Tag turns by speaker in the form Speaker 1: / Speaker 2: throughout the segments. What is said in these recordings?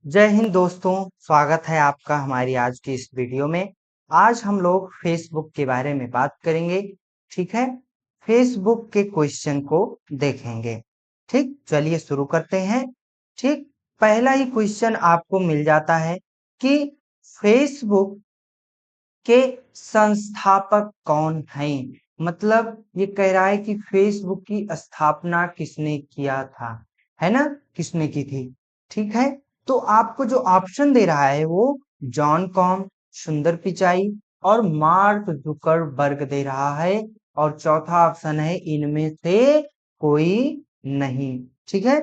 Speaker 1: जय हिंद दोस्तों, स्वागत है आपका हमारी आज की इस वीडियो में। आज हम लोग फेसबुक के बारे में बात करेंगे। ठीक है, फेसबुक के क्वेश्चन को देखेंगे। ठीक, चलिए शुरू करते हैं। ठीक, पहला ही क्वेश्चन आपको मिल जाता है कि फेसबुक के संस्थापक कौन हैं। मतलब ये कह रहा है कि फेसबुक की स्थापना किसने किया था, है ना, किसने की थी। ठीक है, तो आपको जो ऑप्शन दे रहा है वो जॉन कॉम, सुंदर पिचाई और मार्क जुकरबर्ग दे रहा है। और चौथा ऑप्शन है इनमें से कोई नहीं। ठीक है,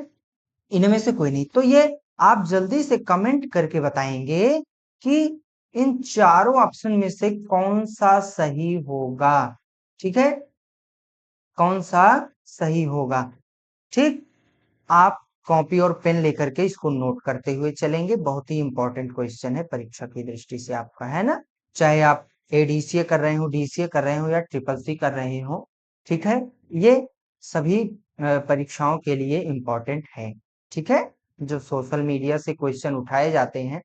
Speaker 1: इनमें से कोई नहीं। तो ये आप जल्दी से कमेंट करके बताएंगे कि इन चारों ऑप्शन में से कौन सा सही होगा। ठीक है, कौन सा सही होगा। ठीक, आप कॉपी और पेन लेकर के इसको नोट करते हुए चलेंगे। बहुत ही इंपॉर्टेंट क्वेश्चन है परीक्षा की दृष्टि से आपका, है ना। चाहे आप एडीसीए कर रहे हो, डीसीए कर रहे हो या ट्रिपल सी कर रहे हो। ठीक है, ये सभी परीक्षाओं के लिए इंपॉर्टेंट है। ठीक है, जो सोशल मीडिया से क्वेश्चन उठाए जाते हैं,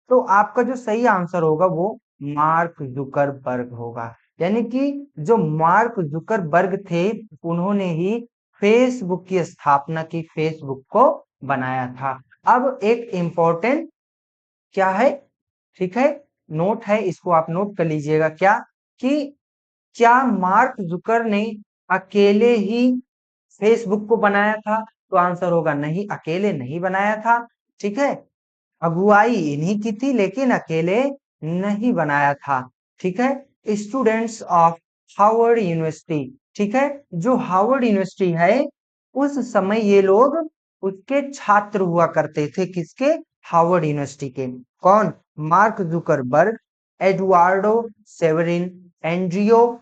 Speaker 1: तो आपका जो सही आंसर होगा वो मार्क जुकरबर्ग होगा। यानी कि जो मार्क जुकरबर्ग थे, उन्होंने ही फेसबुक की स्थापना की, फेसबुक को बनाया था। अब एक इम्पोर्टेंट क्या है, ठीक है, नोट है, इसको आप नोट कर लीजिएगा। क्या कि क्या मार्क जुकर ने अकेले ही फेसबुक को बनाया था? तो आंसर होगा नहीं, अकेले नहीं बनाया था। ठीक है, अगुवाई इन्हीं की थी लेकिन अकेले नहीं बनाया था। ठीक है, स्टूडेंट्स ऑफ हार्वर्ड यूनिवर्सिटी, ठीक है, जो हार्वर्ड यूनिवर्सिटी है, उस समय ये लोग उसके छात्र हुआ करते थे। किसके? हार्वर्ड यूनिवर्सिटी के। कौन? Mark Zuckerberg, Eduardo Saverin, Andrew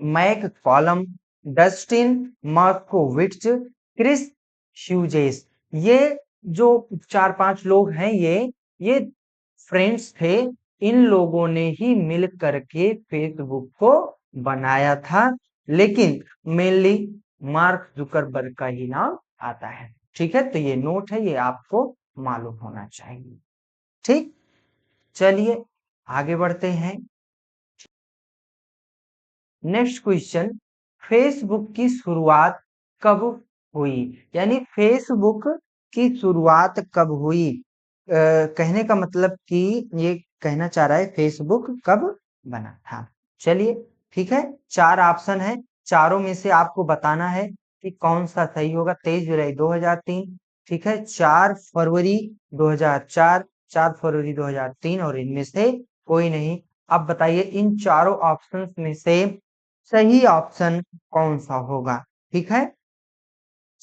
Speaker 1: McCollum, Dustin Moskovitz, Chris Hughes. ये जो 4-5 लोग हैं, ये फ्रेंड्स थे। इन लोगों ने ही मिल करके फेसबुक को बनाया था, लेकिन मेनली मार्क जुकरबर्ग का ही नाम आता है। ठीक है, तो ये नोट है, ये आपको मालूम होना चाहिए। ठीक, चलिए आगे बढ़ते हैं। नेक्स्ट क्वेश्चन, फेसबुक की शुरुआत कब हुई? यानी फेसबुक की शुरुआत कब हुई? कहने का मतलब कि ये कहना चाह रहा है फेसबुक कब बना था। चलिए ठीक है, 4 ऑप्शन है, चारों में से आपको बताना है कि कौन सा सही होगा। 23 जुलाई 2003, ठीक है, 4 फरवरी 2004, 4 फरवरी 2003 और इनमें से कोई नहीं। अब बताइए इन चारों ऑप्शंस में से सही ऑप्शन कौन सा होगा? ठीक है,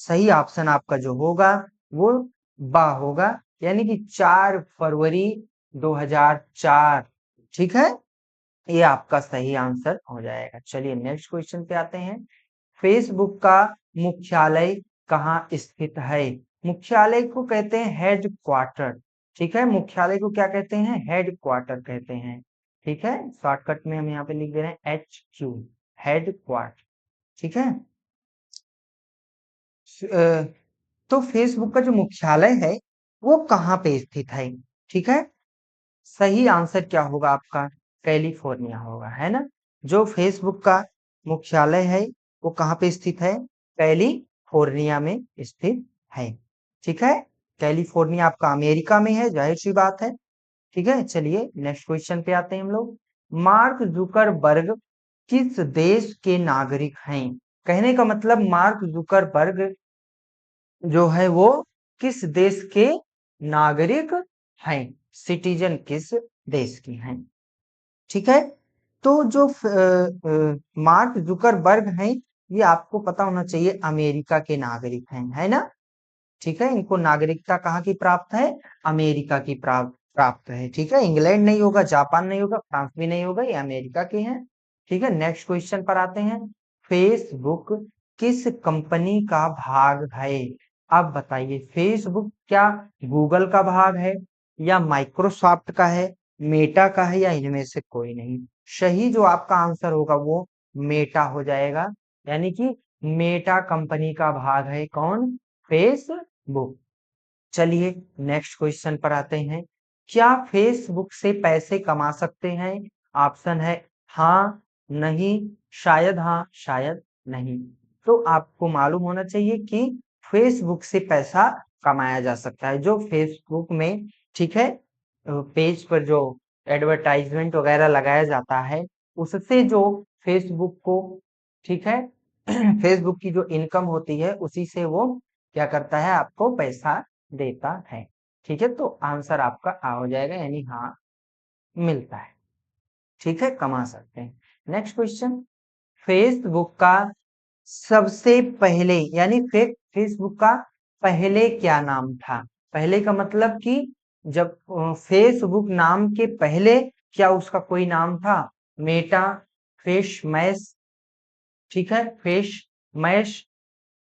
Speaker 1: सही ऑप्शन आपका जो होगा वो बा होगा, यानी कि 4 फरवरी 2004। ठीक है, ये आपका सही आंसर हो जाएगा। चलिए नेक्स्ट क्वेश्चन पे आते हैं। फेसबुक का मुख्यालय कहाँ स्थित है? मुख्यालय को कहते हैं हेड क्वार्टर। ठीक है, मुख्यालय को क्या कहते हैं? हेड क्वार्टर कहते हैं। ठीक है, शॉर्टकट में हम यहाँ पे लिख दे रहे हैं HQ, हेड क्वार्टर। ठीक है, तो फेसबुक का जो मुख्यालय है वो कहाँ पे स्थित है? ठीक है, सही आंसर क्या होगा आपका? कैलिफोर्निया होगा, है ना। जो फेसबुक का मुख्यालय है वो कहाँ पे स्थित है? कैलिफोर्निया में स्थित है। ठीक है, कैलिफोर्निया आपका अमेरिका में है, जाहिर सी बात है। ठीक है, चलिए नेक्स्ट क्वेश्चन पे आते हैं हम लोग। मार्क जुकरबर्ग किस देश के नागरिक हैं? कहने का मतलब मार्क जुकरबर्ग जो है वो किस देश के नागरिक हैं, सिटीजन किस देश की हैं। ठीक है, तो जो मार्क जुकरबर्ग हैं, ये आपको पता होना चाहिए अमेरिका के नागरिक हैं, है ना। ठीक है, इनको नागरिकता कहाँ की प्राप्त है? अमेरिका की प्राप्त है। ठीक है, इंग्लैंड नहीं होगा, जापान नहीं होगा, फ्रांस भी नहीं होगा, ये अमेरिका के हैं। ठीक है, नेक्स्ट क्वेश्चन पर आते हैं। फेसबुक किस कंपनी का भाग है? अब बताइए फेसबुक क्या गूगल का भाग है, या माइक्रोसॉफ्ट का है, मेटा का है, या इनमें से कोई नहीं? सही जो आपका आंसर होगा वो मेटा हो जाएगा। यानी कि मेटा कंपनी का भाग है कौन? फेसबुक। चलिए नेक्स्ट क्वेश्चन पर आते हैं। क्या फेसबुक से पैसे कमा सकते हैं? ऑप्शन है हाँ, नहीं, शायद हाँ, शायद नहीं। तो आपको मालूम होना चाहिए कि फेसबुक से पैसा कमाया जा सकता है। जो फेसबुक में, ठीक है, पेज पर जो एडवर्टाइजमेंट वगैरह लगाया जाता है, उससे जो फेसबुक को, ठीक है, फेसबुक की जो इनकम होती है उसी से वो क्या करता है, आपको पैसा देता है। ठीक है, तो आंसर आपका आ हो जाएगा, यानी हाँ मिलता है। ठीक है, कमा सकते हैं। नेक्स्ट क्वेश्चन, फेसबुक का सबसे पहले, यानी फेसबुक का पहले क्या नाम था? पहले का मतलब कि जब फेसबुक नाम के पहले क्या उसका कोई नाम था? मेटा, फेस मैश, ठीक है, फेस मैश,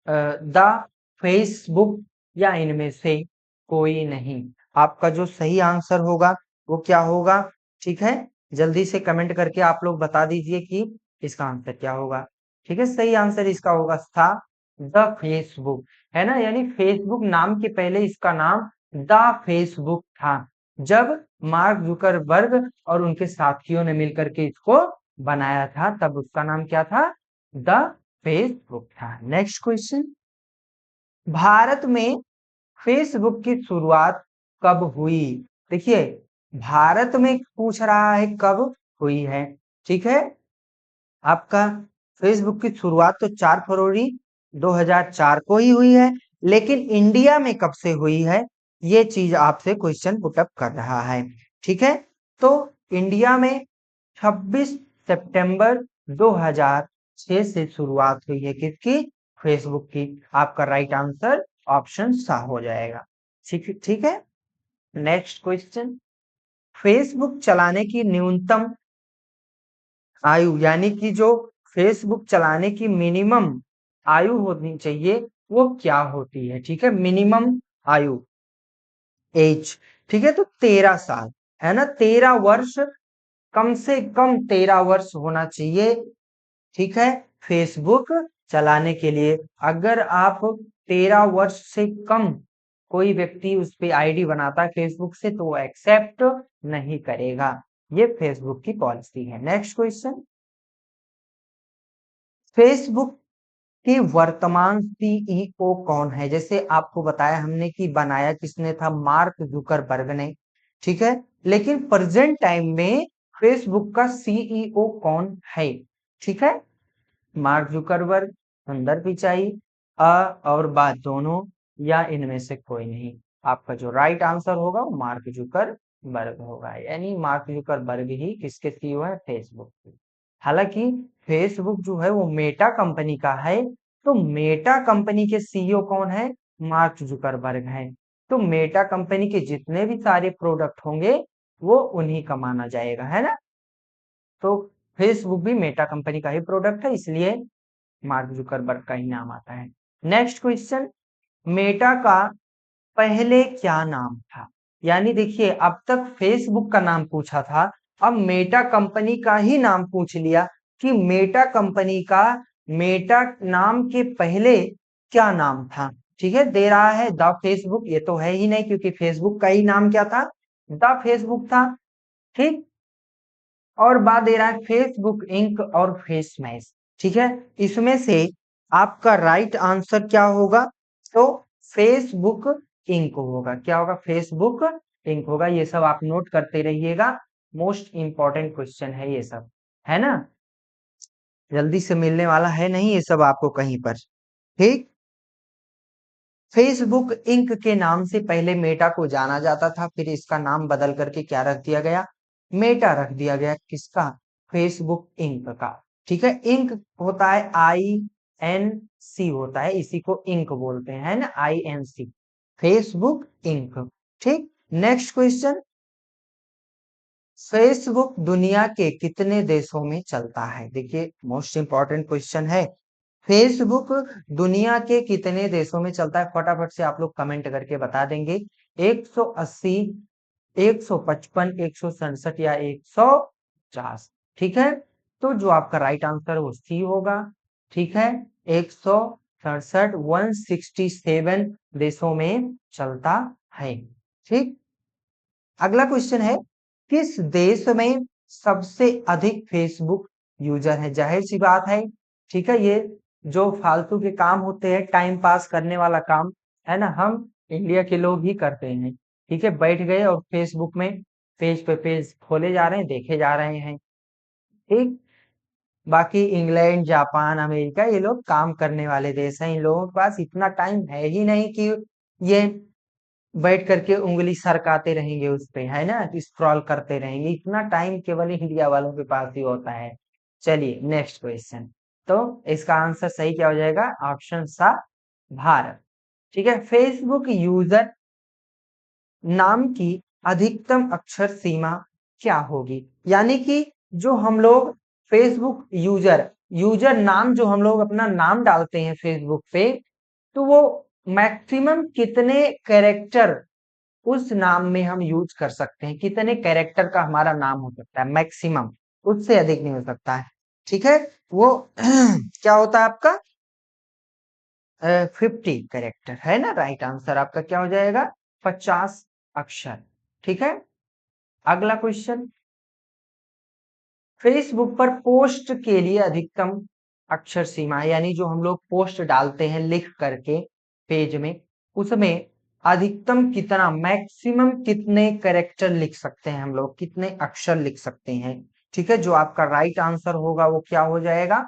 Speaker 1: द फेसबुक, या इनमें से कोई नहीं। आपका जो सही आंसर होगा वो क्या होगा? ठीक है, जल्दी से कमेंट करके आप लोग बता दीजिए कि इसका आंसर क्या होगा। ठीक है, सही आंसर इसका होगा था द फेसबुक, है ना, यानी फेसबुक नाम के पहले इसका नाम द फेसबुक था। जब मार्क जुकरबर्ग और उनके साथियों ने मिलकर के इसको बनाया था, तब उसका नाम क्या था? द फेसबुक था। नेक्स्ट क्वेश्चन, भारत में फेसबुक की शुरुआत कब हुई? देखिए, भारत में पूछ रहा है कब हुई है। ठीक है, आपका फेसबुक की शुरुआत तो 4 फरवरी 2004 को ही हुई है, लेकिन इंडिया में कब से हुई है, ये चीज आपसे क्वेश्चन पुटअप कर रहा है। ठीक है, तो इंडिया में 26 सितंबर 2006 से शुरुआत हुई है किसकी? फेसबुक की। आपका राइट आंसर ऑप्शन सा हो जाएगा। ठीक ठीक है, नेक्स्ट क्वेश्चन, फेसबुक चलाने की न्यूनतम आयु, यानी कि जो फेसबुक चलाने की मिनिमम आयु होनी चाहिए वो क्या होती है? ठीक है, मिनिमम आयु, एज, ठीक है, तो 13 साल, है ना, 13 वर्ष, कम से कम 13 वर्ष होना चाहिए। ठीक है, फेसबुक चलाने के लिए। अगर आप 13 वर्ष से कम कोई व्यक्ति उस पे आईडी बनाता है फेसबुक से, तो वो एक्सेप्ट नहीं करेगा। ये फेसबुक की पॉलिसी है। नेक्स्ट क्वेश्चन, फेसबुक के वर्तमान सीईओ कौन है? जैसे आपको बताया हमने कि बनाया किसने था? मार्क जुकरबर्ग ने। ठीक है, लेकिन प्रेजेंट टाइम में फेसबुक का सीईओ कौन है? ठीक है, मार्क जुकरबर्ग, सुंदर पिचाई, अ और बा दोनों, या इनमें से कोई नहीं। आपका जो राइट आंसर होगा वो मार्क जुकरबर्ग होगा, यानी मार्क जुकरबर्ग ही किसके सीईओ है? फेसबुक के। हालांकि फेसबुक जो है वो मेटा कंपनी का है, तो मेटा कंपनी के सीईओ कौन है? मार्क जुकरबर्ग है। तो मेटा कंपनी के जितने भी सारे प्रोडक्ट होंगे वो उन्हीं का माना जाएगा, है ना। तो फेसबुक भी मेटा कंपनी का ही प्रोडक्ट है, इसलिए मार्क जुकरबर्ग का ही नाम आता है। नेक्स्ट क्वेश्चन, मेटा का पहले क्या नाम था? यानी देखिए, अब तक फेसबुक का नाम पूछा था, अब मेटा कंपनी का ही नाम पूछ लिया कि मेटा कंपनी का मेटा नाम के पहले क्या नाम था। ठीक है, दे रहा है द फेसबुक, ये तो है ही नहीं क्योंकि फेसबुक का ही नाम क्या था? द फेसबुक था। ठीक, और बात दे रहा है फेसबुक इंक और फेस मैश। ठीक है, इसमें से आपका राइट आंसर क्या होगा? तो फेसबुक इंक होगा। क्या होगा? फेसबुक इंक होगा। ये सब आप नोट करते रहिएगा, मोस्ट इंपॉर्टेंट क्वेश्चन है ये सब, है ना, जल्दी से मिलने वाला है नहीं ये सब आपको कहीं पर। ठीक, फेसबुक इंक के नाम से पहले मेटा को जाना जाता था, फिर इसका नाम बदल करके क्या रख दिया गया? मेटा रख दिया गया। किसका? फेसबुक इंक का। ठीक है, इंक होता है INC होता है, इसी को इंक बोलते हैं, है ना, INC, फेसबुक इंक। ठीक, नेक्स्ट क्वेश्चन, फेसबुक दुनिया के कितने देशों में चलता है? देखिए, मोस्ट इंपॉर्टेंट क्वेश्चन है, फेसबुक दुनिया के कितने देशों में चलता है? फटाफट से आप लोग कमेंट करके बता देंगे। 180, 155, 167 या 150? ठीक है, तो जो आपका राइट आंसर वो सी होगा। ठीक है, 150 67 167 देशों में चलता है। ठीक, अगला क्वेश्चन है किस देश में सबसे अधिक फेसबुक यूजर है। जाहिर सी बात है, ठीक है, ये जो फालतू के काम होते हैं, टाइम पास करने वाला काम है ना, हम इंडिया के लोग ही करते हैं। ठीक है, बैठ गए और फेसबुक में पेज पे पेज खोले जा रहे हैं, देखे जा रहे हैं। ठीक, बाकी इंग्लैंड, जापान, अमेरिका, ये लोग काम करने वाले देश हैं। इन लोगों के पास इतना टाइम है ही नहीं कि ये बैठ करके उंगली सरकाते रहेंगे उस पे, है ना, स्क्रॉल करते रहेंगे। इतना टाइम केवल इंडिया वालों के पास ही होता है। चलिए नेक्स्ट क्वेश्चन। तो इसका आंसर सही क्या हो जाएगा? ऑप्शन सा, भारत। ठीक है, फेसबुक यूजर नाम की अधिकतम अक्षर सीमा क्या होगी? यानी कि जो हम लोग फेसबुक यूजर नाम, जो हम लोग अपना नाम डालते हैं फेसबुक पे, तो वो मैक्सिमम कितने कैरेक्टर उस नाम में हम यूज कर सकते हैं, कितने कैरेक्टर का हमारा नाम हो सकता है मैक्सिमम, उससे अधिक नहीं हो सकता है। ठीक है, वो क्या होता है आपका 50 कैरेक्टर, है ना। राइट आंसर आपका क्या हो जाएगा? 50 अक्षर। ठीक है, अगला क्वेश्चन, फेसबुक पर पोस्ट के लिए अधिकतम अक्षर सीमा, यानी जो हम लोग पोस्ट डालते हैं लिख करके पेज में, उसमें अधिकतम कितना, मैक्सिमम कितने कैरेक्टर लिख सकते हैं हम लोग, कितने अक्षर लिख सकते हैं? ठीक है, जो आपका राइट आंसर होगा वो क्या हो जाएगा?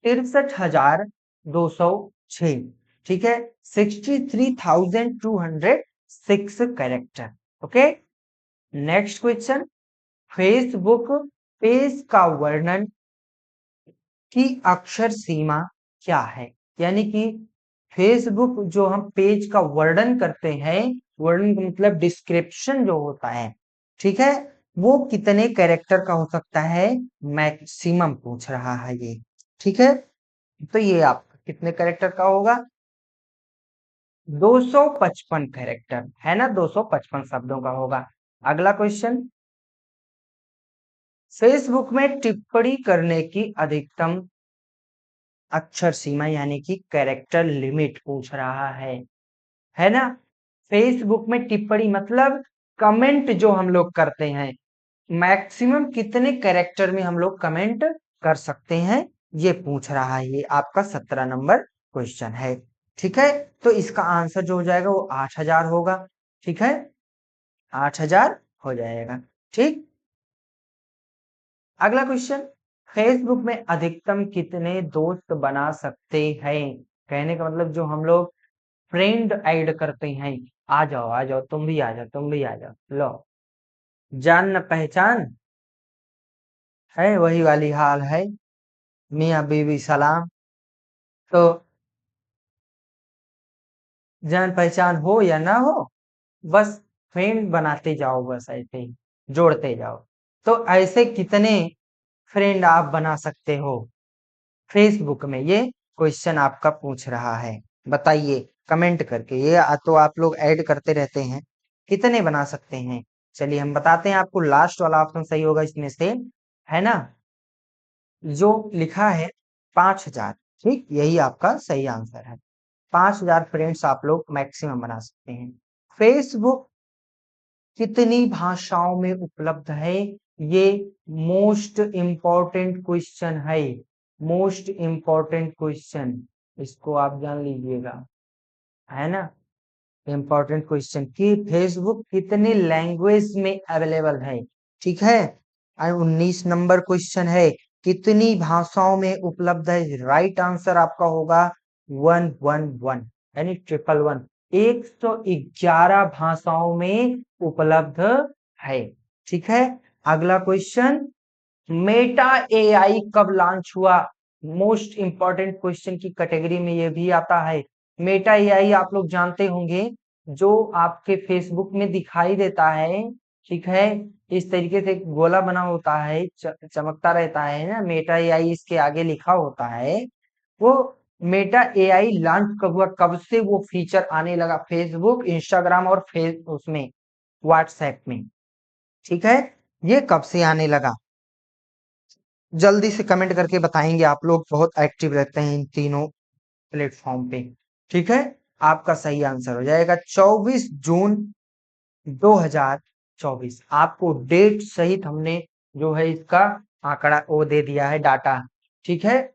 Speaker 1: 63,206। ठीक है, 63,206 character. Okay, next question, Facebook page का वर्णन की अक्षर सीमा क्या है? यानी कि फेसबुक जो हम पेज का वर्णन करते हैं, वर्णन का मतलब डिस्क्रिप्शन जो होता है, ठीक है, वो कितने कैरेक्टर का हो सकता है? मैक्सिमम पूछ रहा है ये। ठीक है, तो ये आपका कितने कैरेक्टर का होगा? 255 कैरेक्टर, है ना, 255 शब्दों का होगा। अगला क्वेश्चन, फेसबुक में टिप्पणी करने की अधिकतम अक्षर सीमा यानी कि कैरेक्टर लिमिट पूछ रहा है ना। फेसबुक में टिप्पणी मतलब कमेंट जो हम लोग करते हैं, मैक्सिमम कितने कैरेक्टर में हम लोग कमेंट कर सकते हैं, ये पूछ रहा है। ये आपका 17 नंबर क्वेश्चन है। ठीक है, तो इसका आंसर जो हो जाएगा वो 8,000 होगा। ठीक है, 8,000 हो जाएगा। ठीक, अगला क्वेश्चन, फेसबुक में अधिकतम कितने दोस्त बना सकते हैं? कहने का मतलब जो हम लोग फ्रेंड ऐड करते हैं, आ जाओ, तुम भी आ जाओ, तुम भी आ जाओ, लो, जान न पहचान है, वही वाली हाल है, मियाँ बीवी सलाम। तो जान पहचान हो या ना हो, बस फ्रेंड बनाते जाओ, बस ऐसे ही जोड़ते जाओ। तो ऐसे कितने फ्रेंड आप बना सकते हो फेसबुक में? ये क्वेश्चन आपका पूछ रहा है, बताइए कमेंट करके। ये तो आप लोग ऐड करते रहते हैं, कितने बना सकते हैं? चलिए हम बताते हैं आपको, लास्ट वाला ऑप्शन सही होगा इसमें से, है ना, जो लिखा है 5,000। ठीक, यही आपका सही आंसर है। 5,000 फ्रेंड्स आप लोग मैक्सिमम बना सकते हैं। फेसबुक कितनी भाषाओं में उपलब्ध है? ये मोस्ट इम्पोर्टेंट क्वेश्चन है, मोस्ट इम्पोर्टेंट क्वेश्चन, इसको आप जान लीजिएगा, है ना। इम्पोर्टेंट क्वेश्चन कि फेसबुक कितने लैंग्वेज में अवेलेबल है। ठीक है, और 19 नंबर क्वेश्चन है, कितनी भाषाओं में उपलब्ध है? राइट आंसर आपका होगा 111, यानी 111, 111 भाषाओं में उपलब्ध है। ठीक है, अगला क्वेश्चन, मेटा एआई कब लॉन्च हुआ? मोस्ट इंपॉर्टेंट क्वेश्चन की कैटेगरी में ये भी आता है। मेटा एआई आप लोग जानते होंगे, जो आपके फेसबुक में दिखाई देता है, ठीक है, इस तरीके से एक गोला बना होता है, चमकता रहता है ना, मेटा एआई इसके आगे लिखा होता है। वो मेटा एआई लॉन्च कब हुआ, कब से वो फीचर आने लगा फेसबुक, इंस्टाग्राम और फेस उसमें व्हाट्सएप में? ठीक है, ये कब से आने लगा? जल्दी से कमेंट करके बताएंगे, आप लोग बहुत एक्टिव रहते हैं इन तीनों प्लेटफॉर्म पे। ठीक है, आपका सही आंसर हो जाएगा 24 जून 2024। आपको डेट सहित हमने जो है इसका आंकड़ा वो दे दिया है, डाटा। ठीक है,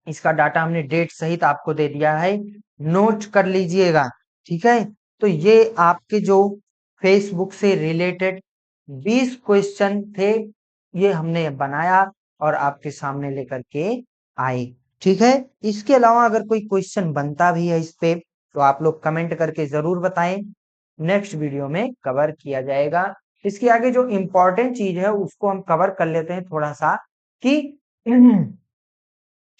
Speaker 1: इसका डाटा हमने डेट सहित आपको दे दिया है, नोट कर लीजिएगा। ठीक है, तो ये आपके जो फेसबुक से रिलेटेड 20 क्वेश्चन थे, ये हमने बनाया और आपके सामने लेकर के आए। ठीक है, इसके अलावा अगर कोई क्वेश्चन बनता भी है इस पे, तो आप लोग कमेंट करके जरूर बताएं, नेक्स्ट वीडियो में कवर किया जाएगा। इसके आगे जो इम्पोर्टेंट चीज है उसको हम कवर कर लेते हैं थोड़ा सा, कि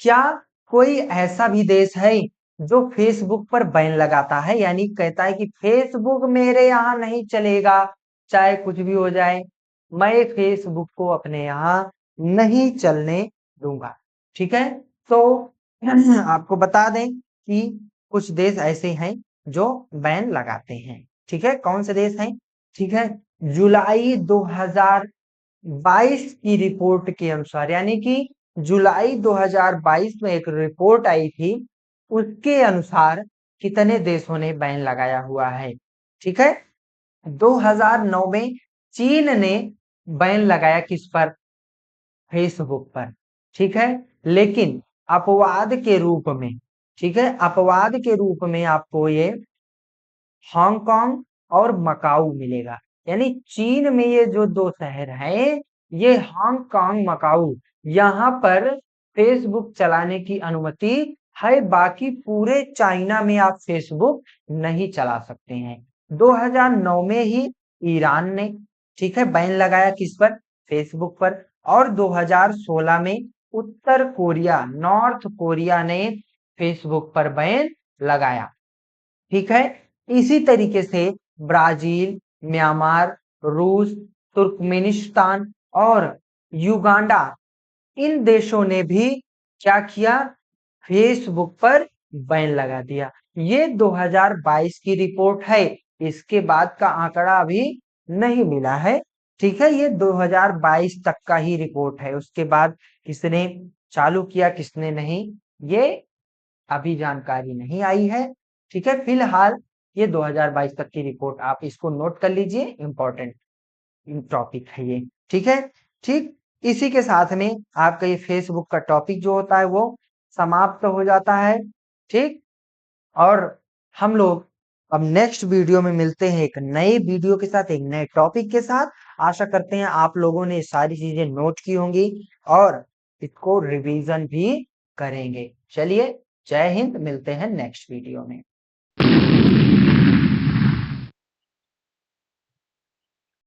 Speaker 1: क्या कोई ऐसा भी देश है जो फेसबुक पर बैन लगाता है, यानी कहता है कि फेसबुक मेरे यहाँ नहीं चलेगा, चाहे कुछ भी हो जाए, मैं फेसबुक को अपने यहाँ नहीं चलने दूंगा। ठीक है, तो आपको बता दें कि कुछ देश ऐसे हैं जो बैन लगाते हैं। ठीक है, कौन से देश हैं? ठीक है, जुलाई 2022 की रिपोर्ट के अनुसार, यानी कि जुलाई 2022 में एक रिपोर्ट आई थी, उसके अनुसार कितने देशों ने बैन लगाया हुआ है। ठीक है, 2009 में चीन ने बैन लगाया किस पर? फेसबुक पर। ठीक है, लेकिन अपवाद के रूप में, ठीक है, अपवाद के रूप में आपको ये हांगकांग और मकाऊ मिलेगा। यानी चीन में ये जो दो शहर हैं, ये हांगकांग मकाऊ, यहाँ पर फेसबुक चलाने की अनुमति है, बाकी पूरे चाइना में आप फेसबुक नहीं चला सकते हैं। 2009 में ही ईरान ने, ठीक है, बैन लगाया किस पर? फेसबुक पर। और 2016 में उत्तर कोरिया, नॉर्थ कोरिया ने फेसबुक पर बैन लगाया। ठीक है, इसी तरीके से ब्राजील, म्यांमार, रूस, तुर्कमेनिस्तान और युगांडा, इन देशों ने भी क्या किया? फेसबुक पर बैन लगा दिया। ये 2022 की रिपोर्ट है, इसके बाद का आंकड़ा अभी नहीं मिला है। ठीक है, ये 2022 तक का ही रिपोर्ट है, उसके बाद किसने चालू किया किसने नहीं, ये अभी जानकारी नहीं आई है। ठीक है, फिलहाल ये 2022 तक की रिपोर्ट, आप इसको नोट कर लीजिए, इंपॉर्टेंट टॉपिक है ये। ठीक है, ठीक, इसी के साथ में आपका ये फेसबुक का टॉपिक जो होता है वो समाप्त हो जाता है। ठीक, और हम लोग अब नेक्स्ट वीडियो में मिलते हैं एक नए वीडियो के साथ, एक नए टॉपिक के साथ। आशा करते हैं आप लोगों ने सारी चीजें नोट की होंगी और इसको रिवीजन भी करेंगे। चलिए, जय हिंद, मिलते हैं नेक्स्ट वीडियो में।